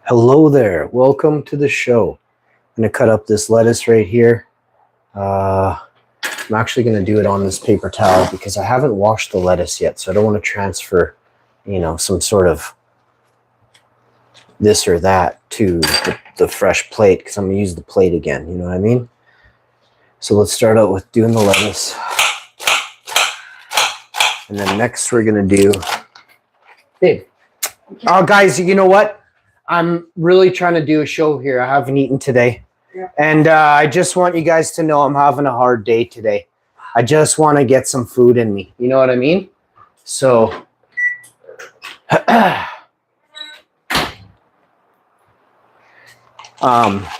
Hello there. Welcome to the show. I'm going to cut up this lettuce right here. I'm actually going to do it on this paper towel because I haven't washed the lettuce yet, so I don't want to transfer, some sort of this or that to the fresh plate because I'm going to use the plate again, you know what I mean? So let's start out with doing the lettuce. And then next we're going to do... Babe. Oh, guys, you know what? I'm really trying to do a show here. I haven't eaten today. Yeah. And I just want you guys to know I'm having a hard day today. I just want to get some food in me. You know what I mean? So,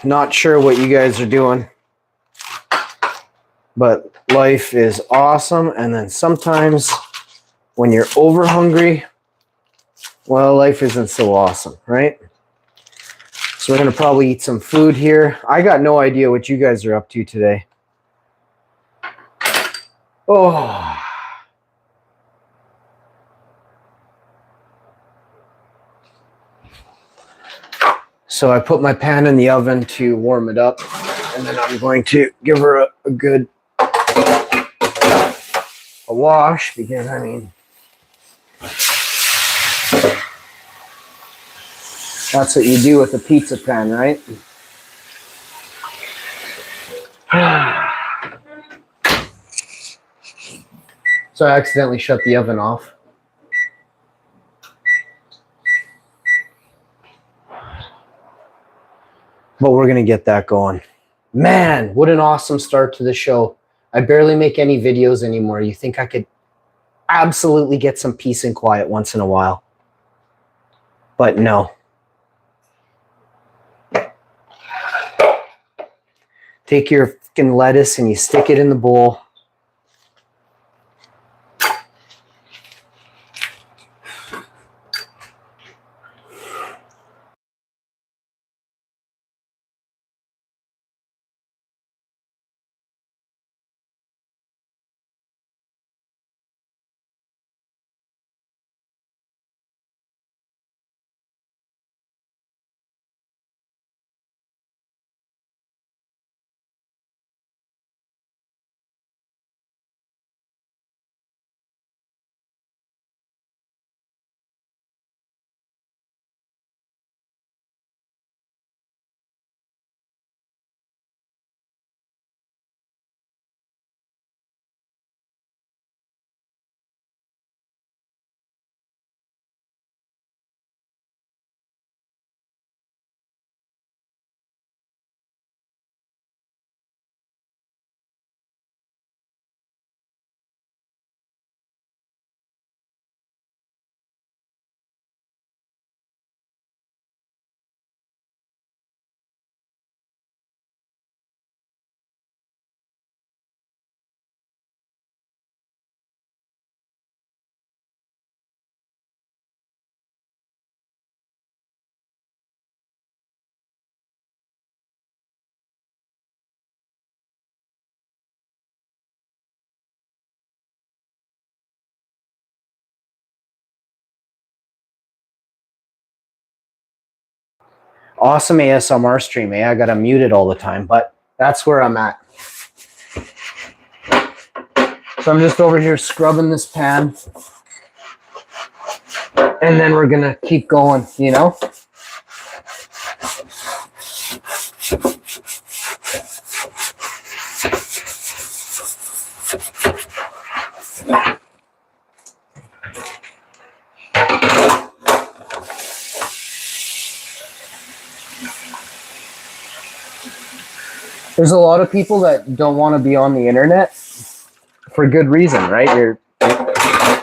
not sure what you guys are doing, but life is awesome. And then sometimes when you're over hungry, well, life isn't so awesome, right? So we're going to probably eat some food here. I got no idea what you guys are up to today. Oh. So I put my pan in the oven to warm it up, and then I'm going to give her a good wash because, I mean, that's what you do with a pizza pan, right? So I accidentally shut the oven off. But we're going to get that going. Man, what an awesome start to the show. I barely make any videos anymore. You think I could absolutely get some peace and quiet once in a while? But no. Take your fucking lettuce and you stick it in the bowl. Awesome ASMR stream, eh? I gotta mute it all the time, but that's where I'm at. So I'm just over here scrubbing this pan. And then we're gonna keep going, you know? There's a lot of people that don't want to be on the internet for good reason, right?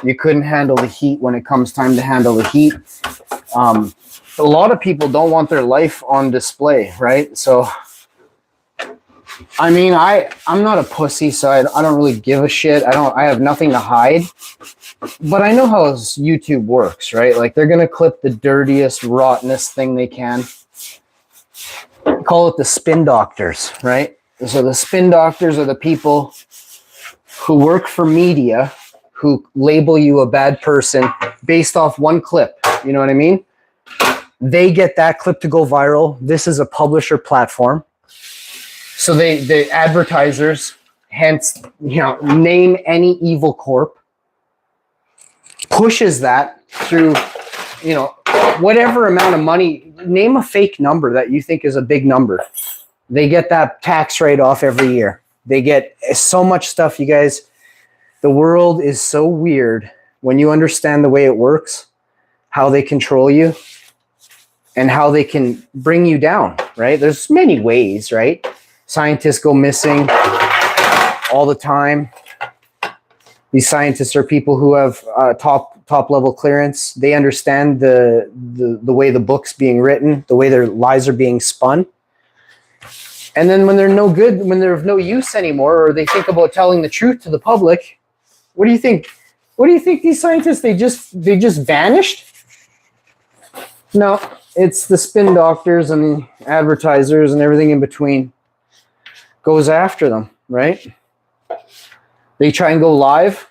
You couldn't handle the heat when it comes time to handle the heat. A lot of people don't want their life on display, right? So, I mean, I'm not a pussy, so I don't really give a shit. I have nothing to hide. But I know how YouTube works, right? Like, they're gonna clip the dirtiest, rottenest thing they can. Call it the spin doctors, right? So the spin doctors are the people who work for media, who label you a bad person based off one clip. You know what I mean? They get that clip to go viral. This is a publisher platform. So the advertisers, hence, name any evil corp, pushes that through, whatever amount of money, name a fake number that you think is a big number. They get that tax write-off every year. They get so much stuff, you guys. The world is so weird when you understand the way it works, how they control you, and how they can bring you down, right? There's many ways, right? Scientists go missing all the time. These scientists are people who have top level clearance. They understand the way the book's being written, the way their lies are being spun. And then when they're no good, when they're of no use anymore, or they think about telling the truth to the public, what do you think? What do you think these scientists, they just vanished? No, it's the spin doctors and the advertisers and everything in between goes after them, right? They try and go live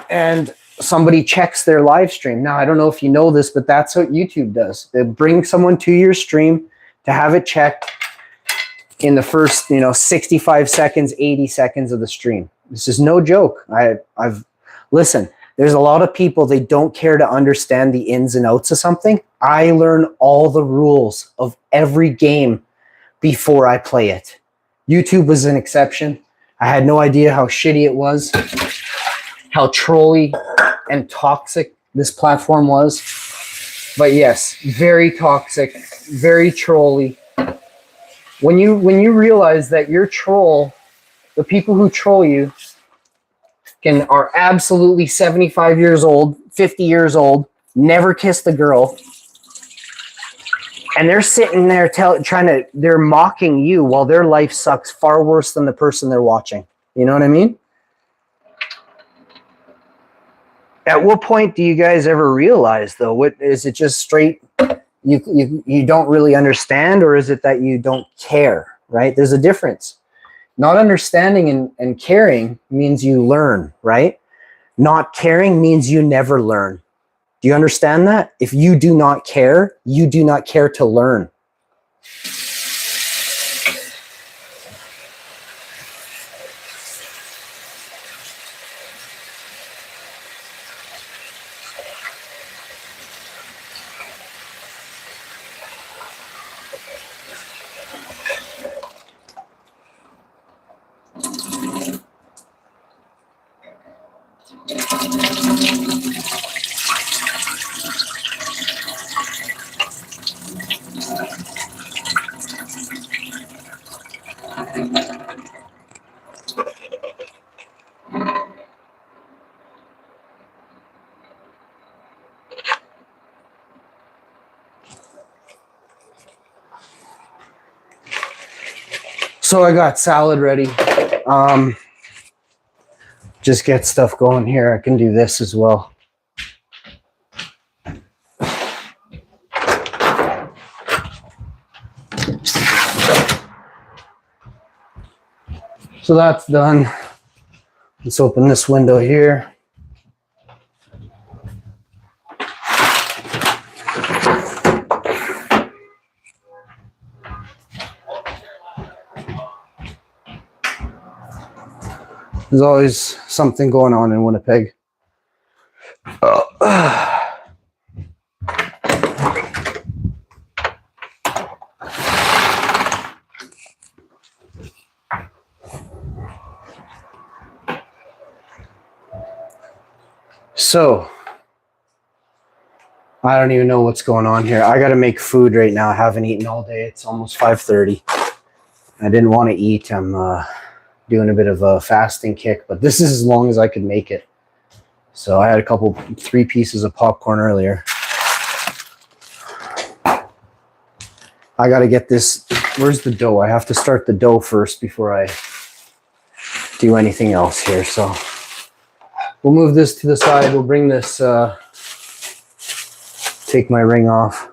and somebody checks their live stream. Now, I don't know if you know this, but that's what YouTube does. They bring someone to your stream to have it checked in the first, 65 seconds, 80 seconds of the stream. This is no joke. Listen, there's a lot of people, they don't care to understand the ins and outs of something. I learn all the rules of every game before I play it. YouTube was an exception. I had no idea how shitty it was, how trolly and toxic this platform was. But yes, very toxic, very trolly. When you realize that your troll, the people who troll you, are absolutely 75 years old, 50 years old, never kissed a girl, and they're sitting there they're mocking you while their life sucks far worse than the person they're watching. You know what I mean? At what point do you guys ever realize, though? What is it? Just straight you don't really understand, or is it that you don't care? Right? There's a difference. Not understanding and caring means you learn, right? Not caring means you never learn. Do you understand that? If you do not care, you do not care to learn. So I got salad ready. Just get stuff going here. I can do this as well. So that's done. Let's open this window here. There's always something going on in Winnipeg. So, I don't even know what's going on here. I got to make food right now. I haven't eaten all day. It's almost 5:30. I didn't want to eat. I'm doing a bit of a fasting kick, but this is as long as I could make it. So I had 3 pieces of popcorn earlier. I got to get this. Where's the dough? I have to start the dough first before I do anything else here. So we'll move this to the side. We'll bring this, take my ring off.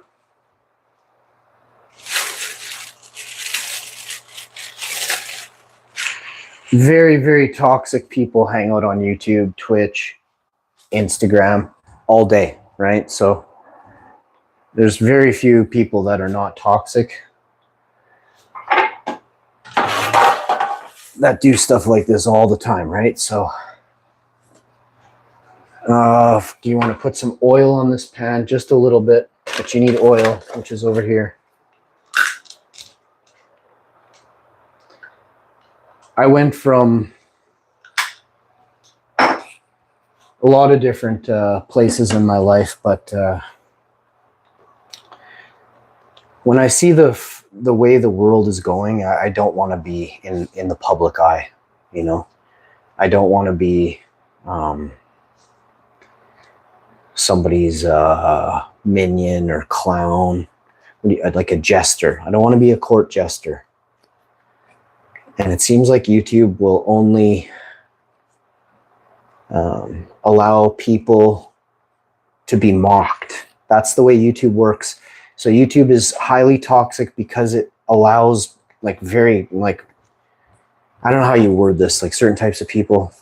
Very, very toxic people hang out on YouTube, Twitch, Instagram all day, right? So There's very few people that are not toxic that do stuff like this all the time, right? So do you want to put some oil on this pan? Just a little bit, but you need oil, which is over here. I went from a lot of different places in my life, but when I see the way the world is going, I don't want to be in the public eye, you know. I don't want to be somebody's minion or clown, like a jester. I don't want to be a court jester. And it seems like YouTube will only allow people to be mocked. That's the way YouTube works. So YouTube is highly toxic because it allows like very like, I don't know how you word this, like certain types of people.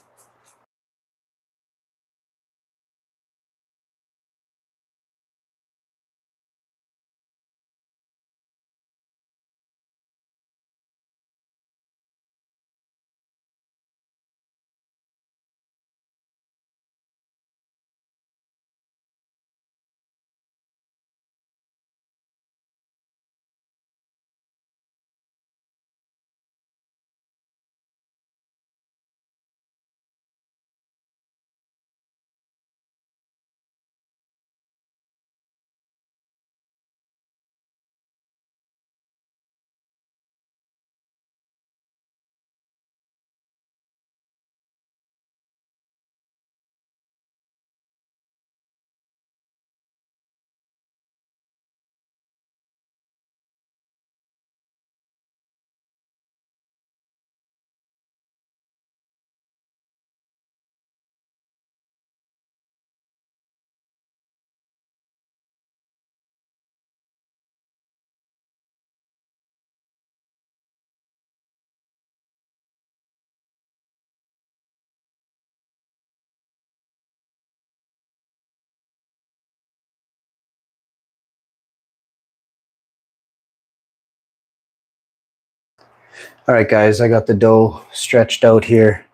All right, guys, I got the dough stretched out here.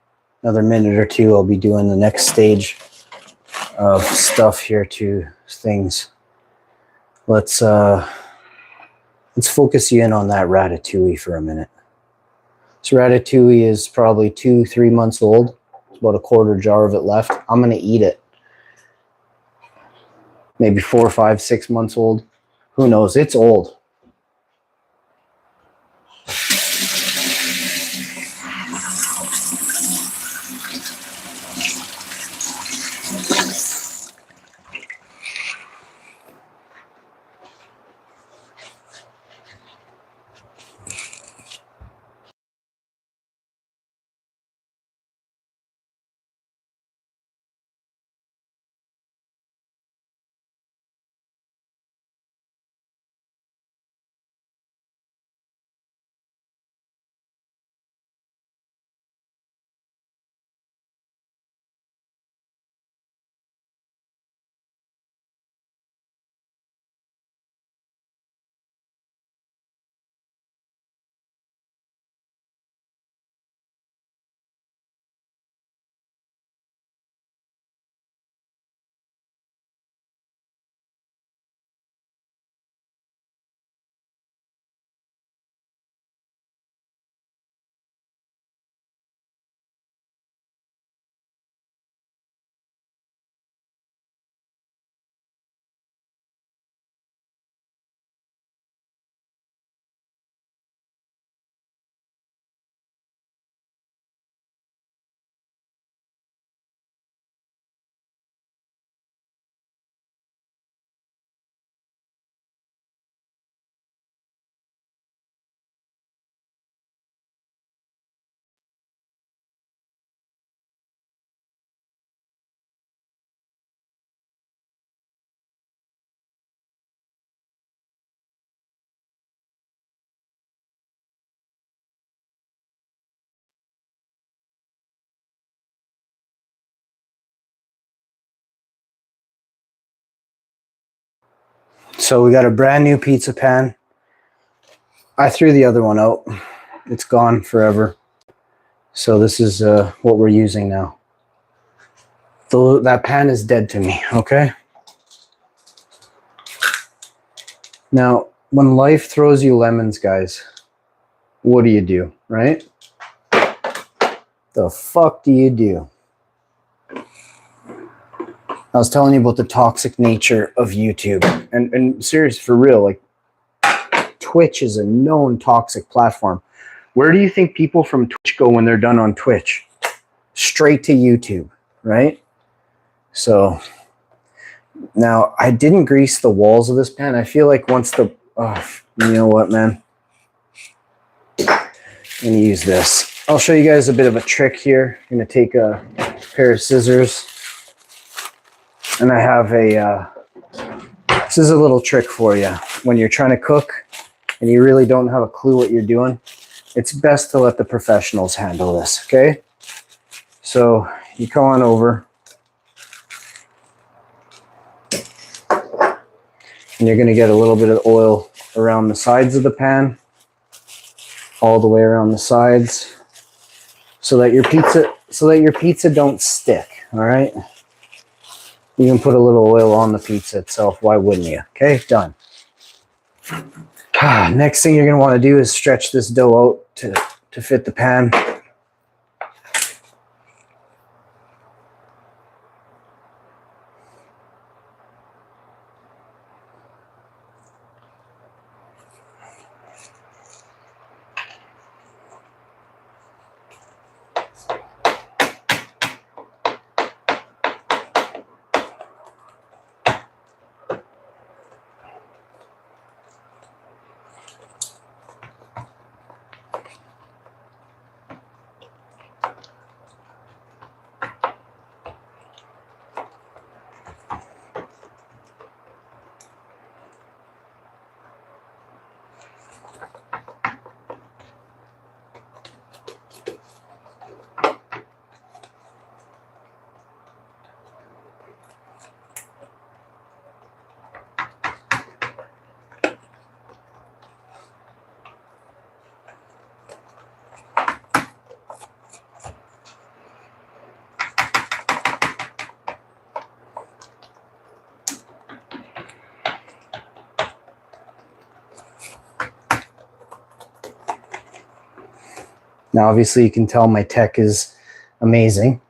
Another minute or two, I'll be doing the next stage of stuff here to things. Let's focus you in on that ratatouille for a minute. This ratatouille is probably 2-3 months old. It's about a quarter jar of it left. I'm gonna eat it. Maybe 4, 5, 6 months old. Who knows? It's old. So we got a brand new pizza pan. I threw the other one out. It's gone forever. So this is what we're using now. That pan is dead to me, okay? Now, when life throws you lemons, guys, what do, right? The fuck do you do? I was telling you about the toxic nature of YouTube. And serious, for real, like, Twitch is a known toxic platform. Where do you think people from Twitch go when they're done on Twitch? Straight to YouTube, right? So now I didn't grease the walls of this pan. I feel like once the, you know what, man? I'm gonna use this. I'll show you guys a bit of a trick here. I'm gonna take a pair of scissors, and I have this is a little trick for you. When you're trying to cook and you really don't have a clue what you're doing, it's best to let the professionals handle this, okay? So you come on over, and you're gonna get a little bit of oil around the sides of the pan, all the way around the sides, so that your pizza don't stick, all right? You can put a little oil on the pizza itself. Why wouldn't you? Okay, done. Next thing you're going to want to do is stretch this dough out to fit the pan. Now, obviously, you can tell my tech is amazing.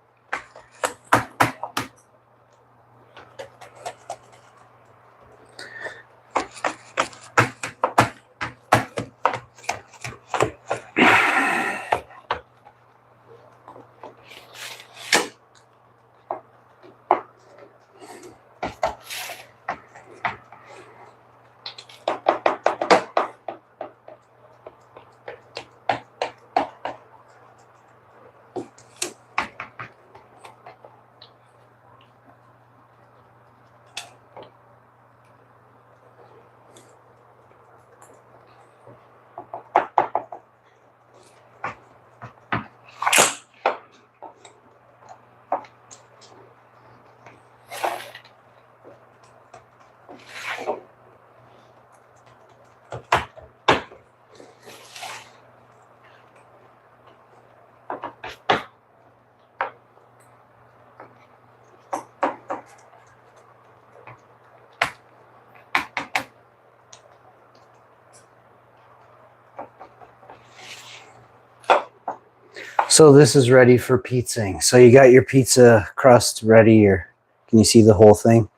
So this is ready for pizzaing. So you got your pizza crust ready, or can you see the whole thing?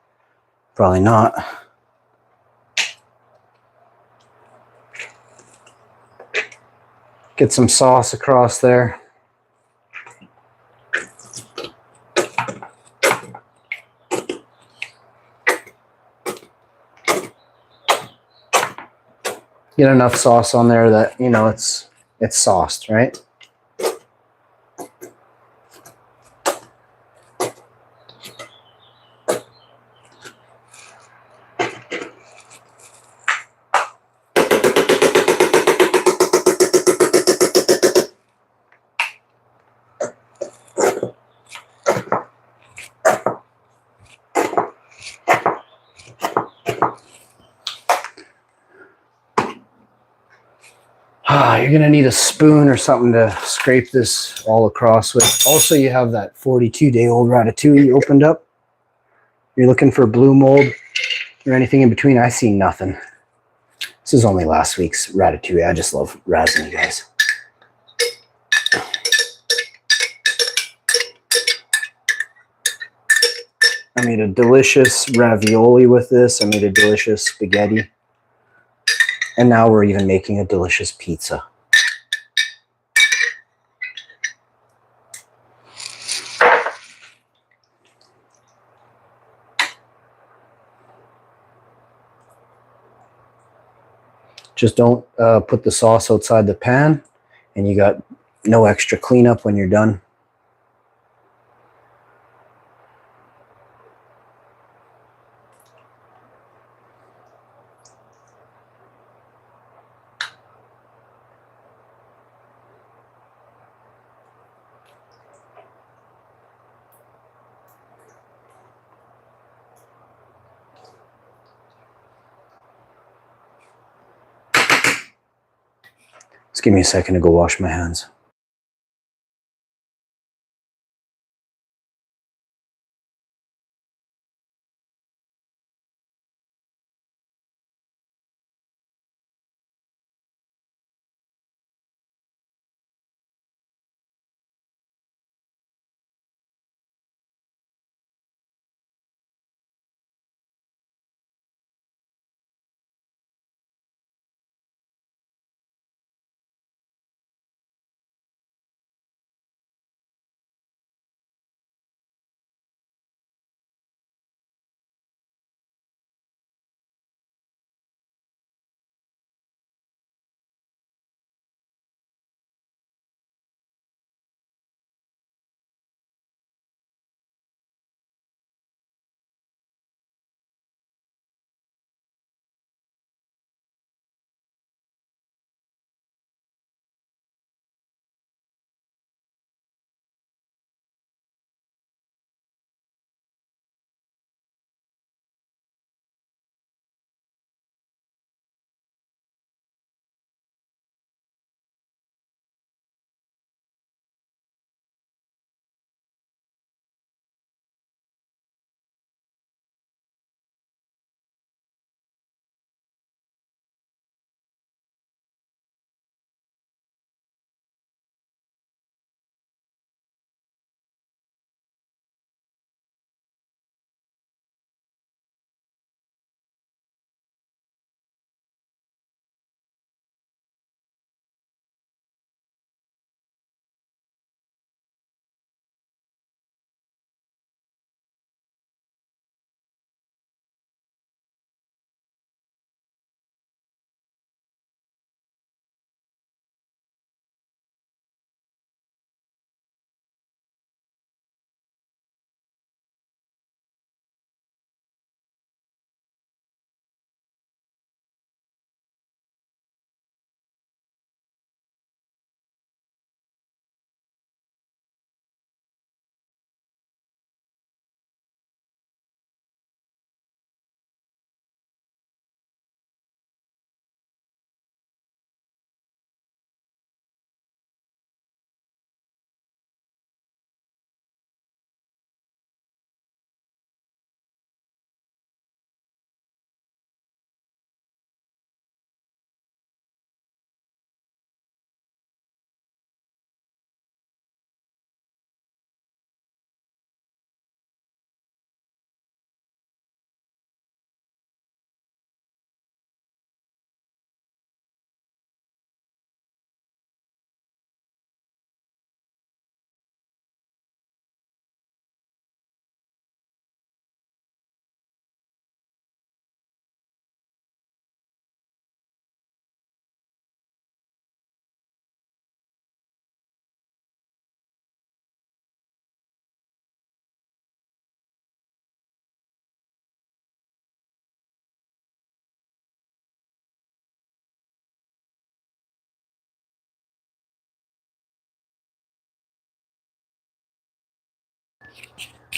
Probably not. Get some sauce across there. Get enough sauce on there that, you know, it's sauced, right? You're gonna need a spoon or something to scrape this all across with. Also, you have that 42-day-old ratatouille you opened up. You're looking for blue mold or anything in between. I see nothing. This is only last week's ratatouille. I just love razzing you guys. I made a delicious ravioli with this. I made a delicious spaghetti. And now we're even making a delicious pizza. Just don't put the sauce outside the pan, and you got no extra cleanup when you're done. Just give me a second to go wash my hands.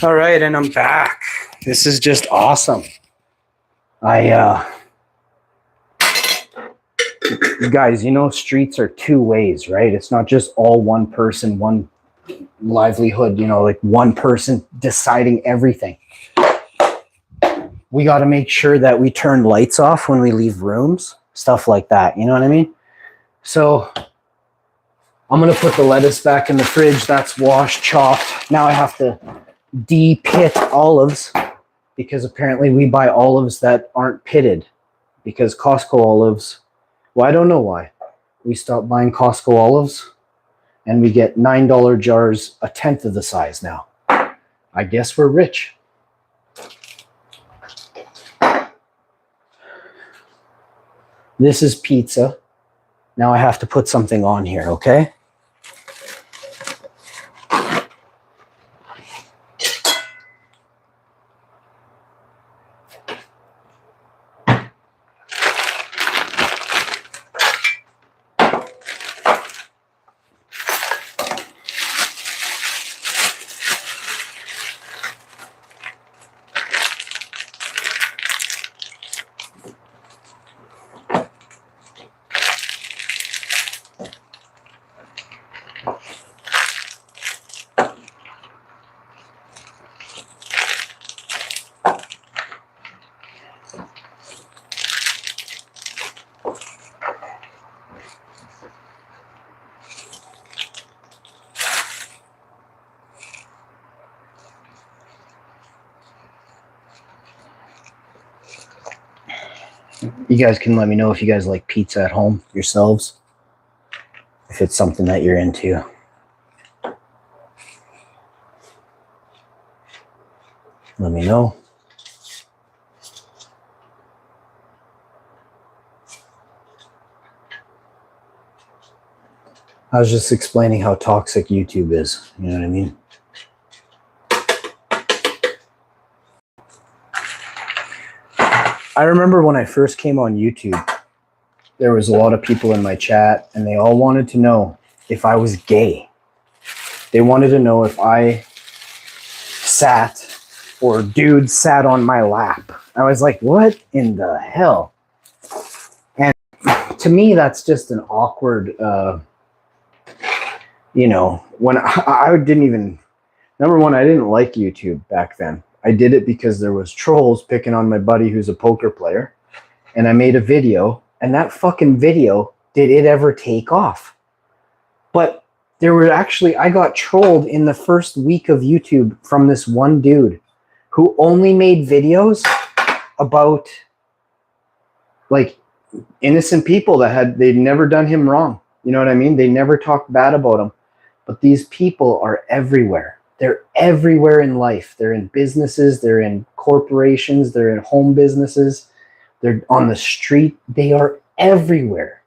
All right, and I'm back. This is just awesome. I Guys, you know, streets are two ways, right? It's not just all one person, one livelihood, you know, like one person deciding everything. We got to make sure that we turn lights off when we leave rooms, stuff like that. You know what I mean? So I'm going to put the lettuce back in the fridge. That's washed, chopped. Now I have to de-pit olives because apparently we buy olives that aren't pitted because Costco olives, well, I don't know why. We stopped buying Costco olives and we get $9 jars, a tenth of the size now. I guess we're rich. This is pizza. Now I have to put something on here, okay? You guys can let me know if you guys like pizza at home yourselves, if it's something that you're into. Let me know. I was just explaining how toxic YouTube is. You know what I mean? I remember when I first came on YouTube, there was a lot of people in my chat and they all wanted to know if I was gay. They wanted to know if I sat or dudes sat on my lap. I was like, what in the hell? And to me, that's just an awkward, you know, when I didn't even, number one, I didn't like YouTube back then. I did it because there was trolls picking on my buddy who's a poker player. And I made a video, and that fucking video, did it ever take off? But there were actually, I got trolled in the first week of YouTube from this one dude who only made videos about like innocent people that they'd never done him wrong. You know what I mean? They never talked bad about him. But these people are everywhere. They're everywhere in life. They're in businesses. They're in corporations. They're in home businesses. They're on the street. They are everywhere.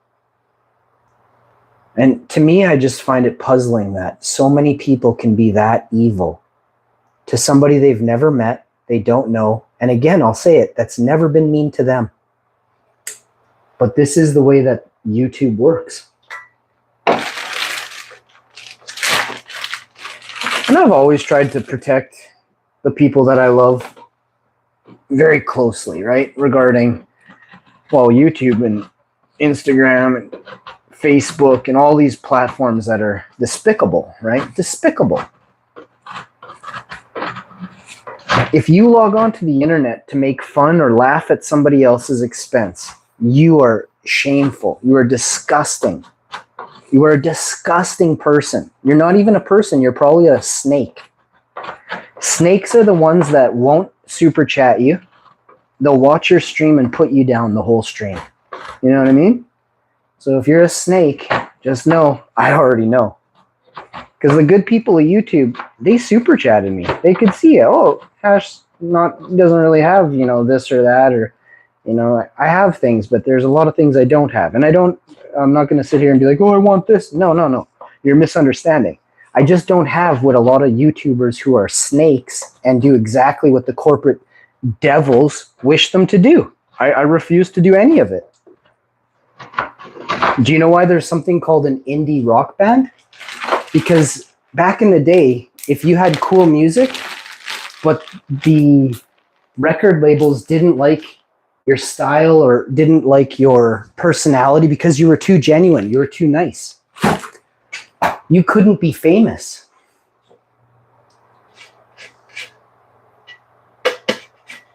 And to me, I just find it puzzling that so many people can be that evil to somebody they've never met, they don't know. And again, I'll say it, that's never been mean to them. But this is the way that YouTube works. And I've always tried to protect the people that I love very closely, right? Regarding, well, YouTube and Instagram and Facebook and all these platforms that are despicable, right? Despicable. If you log on to the internet to make fun or laugh at somebody else's expense, you are shameful. You are disgusting. You are a disgusting person. You're not even a person. You're probably a snake. Snakes are the ones that won't super chat you. They'll watch your stream and put you down the whole stream. You know what I mean? So if you're a snake, just know, I already know. Because the good people of YouTube, they super chatted me. They could see it. Oh, Ash doesn't really have, you know, this or that, or, you know, I have things, but there's a lot of things I don't have. And I'm not going to sit here and be like, oh, I want this. No. You're misunderstanding. I just don't have what a lot of YouTubers who are snakes and do exactly what the corporate devils wish them to do. I refuse to do any of it. Do you know why there's something called an indie rock band? Because back in the day, if you had cool music, but the record labels didn't like your style or didn't like your personality because you were too genuine, you were too nice, you couldn't be famous.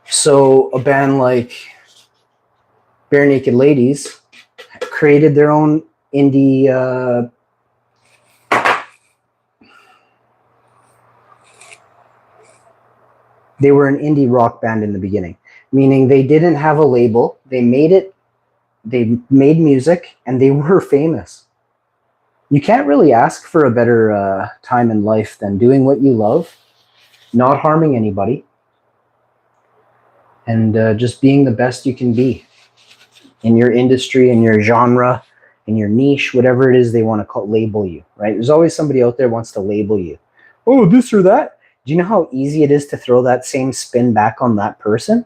So a band like Bare Naked Ladies created their own indie they were an indie rock band in the beginning, meaning they didn't have a label. They made music, and they were famous. You can't really ask for a better time in life than doing what you love, not harming anybody, and just being the best you can be in your industry, in your genre, in your niche, whatever it is they want to label you, right? There's always somebody out there who wants to label you. Oh, this or that. Do you know how easy it is to throw that same spin back on that person?